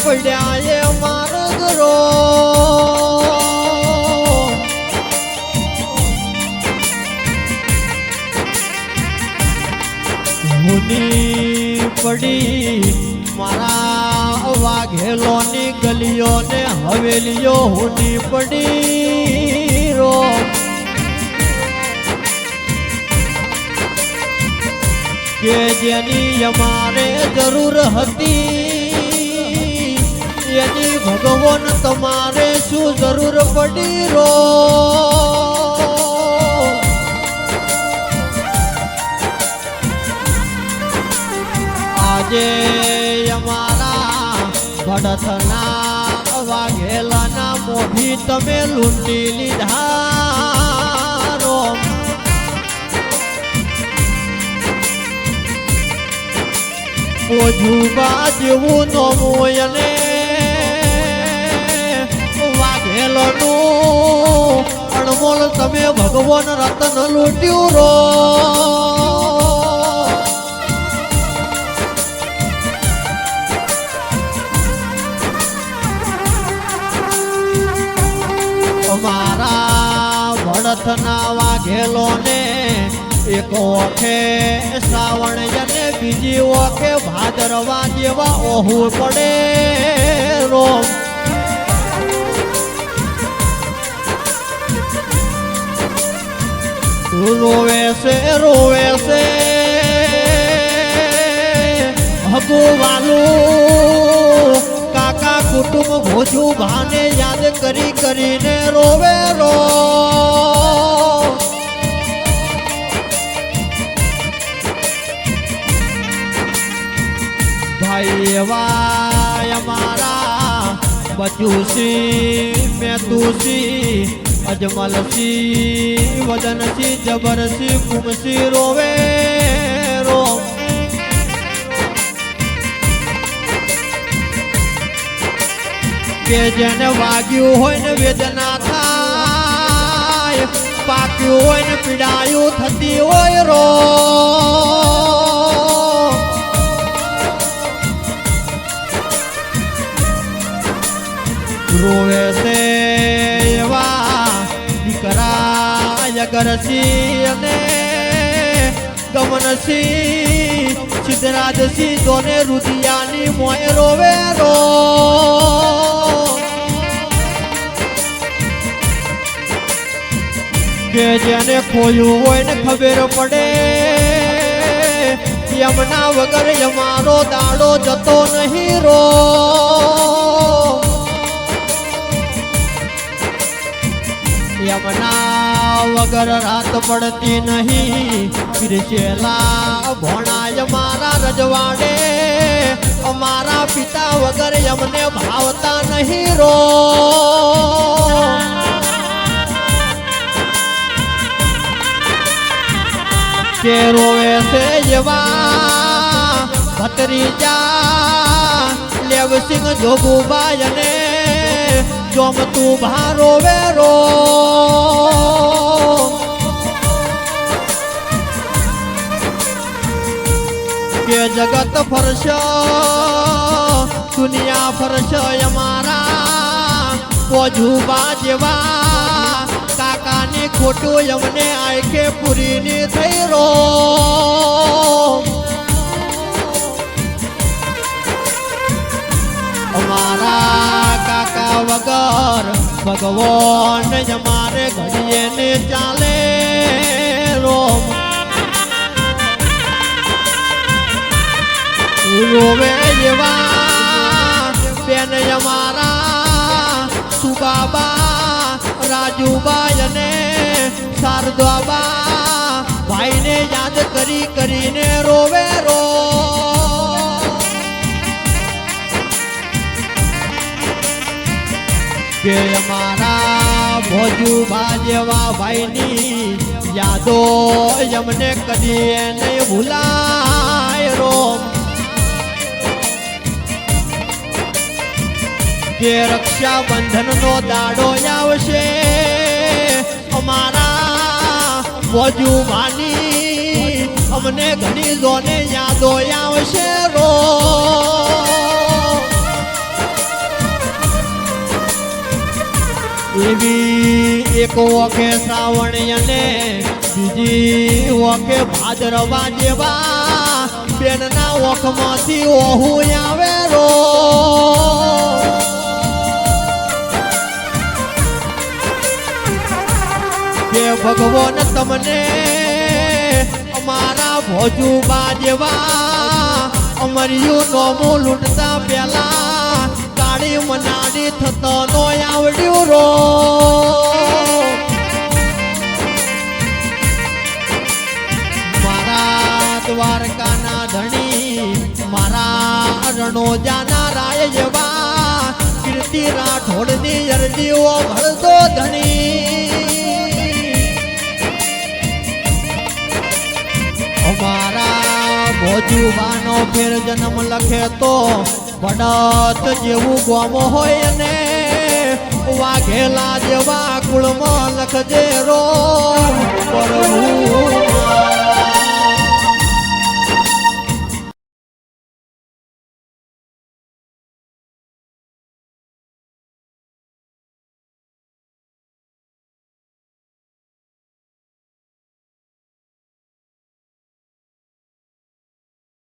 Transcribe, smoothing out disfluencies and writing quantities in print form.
પડ્યા એ માર્ગ રો હુની પડી મારા વાઘેલોની ગલીઓ ને હવેલીઓ હુની પડી રો કે જેની અમારે જરૂર હતી એની ભગવાન તમારે શું જરૂર પડી રો આજે અમારા ભડથના વાઘેલાના મોઢી તમે લૂંટી લીધા રો ઓજુબા જેવું નોમોયને વાઘેલોનું અણમોલ તમે ભગવાન રતન લૂંટ્યું રો અમારા ભડથના વાઘેલોને એક ઓખે શ્રાવણ અને બીજી ઓખે ભાદરવા જેવા ઓહું પડે રો રોવે છે ભગવાલું કાકા કુટુંબ ભોજું ભાને યાદ કરીને રોવે રો ભાઈ એવા અમારા બચુસી મેતુસી અજમલસી વદનસી જબરસી કુમસી રોવે રો કે જેને વાગ્યું હોય ને વેદના થાય પાક્યું હોય ને પીડાયું થતી હોય રો રોવે છે એવા દીકરા યગરસી અને ગમનસી સિદ્ધરાજસી દોને રુદિયાની મોય રોવે રો કે જેને ખોયું હોય ને ખબર પડે યમના વગર અમારો દાડો જતો નહીં રો યમના વગર રાત પડતી નહીં પીરસેલા ભોણાય મારા રજવાડે અમારા પિતા વગર અમને ભાવતા નહીં રો કે રોવે છે એવા ભત્રીજા લેવસિંહ જોગુબાઈ અને જોમતું ભારો વેરો કે જગત ફરશ દુનિયા ફરશ અમારા કોજુબા જેવા કાકાની ખોટું અમને આંખે પૂરીની થઈ રો અમારા કાકા વગર ભગવાન અમારે ઘડીએ ને ચાલે રોમ રોવે એવા બેન અમારા સુબાબા રાજુબાઈ અને શારદાબા ભાઈને યાદ કરીને રોવે રો કે અમારા ભોજુબા જેવા ભાઈની યાદો અમને કદી નહીં ભૂલાય રો કે રક્ષાબંધન નો દાડો આવશે અમારા ભોજુબાની અમને ઘણી જોને યાદો આવશે રો એવી એક વખે શ્રાવણ અને બીજી વખે ભાદરવા જેવા બેનના વખમાંથી ઓહું આવે રો કે ભગવાન તમને અમારા ભોજુબા જેવા અમર્યું નોમું લૂંટતા પેલા કાળી મનાડી થતો નો આવડ્યું રો મારા દ્વારકાના ધણી મારા રણોજાના રાય જેવા કીર્તિ રાઠોડની અરજીઓ ભળતો ધણી અમારા ભોજુબાનો ફેર જન્મ લખે તો પડત જેવું ગોમો હોય ને વાઘેલા જેવા કુળમાં લખજે રો પ્રભુ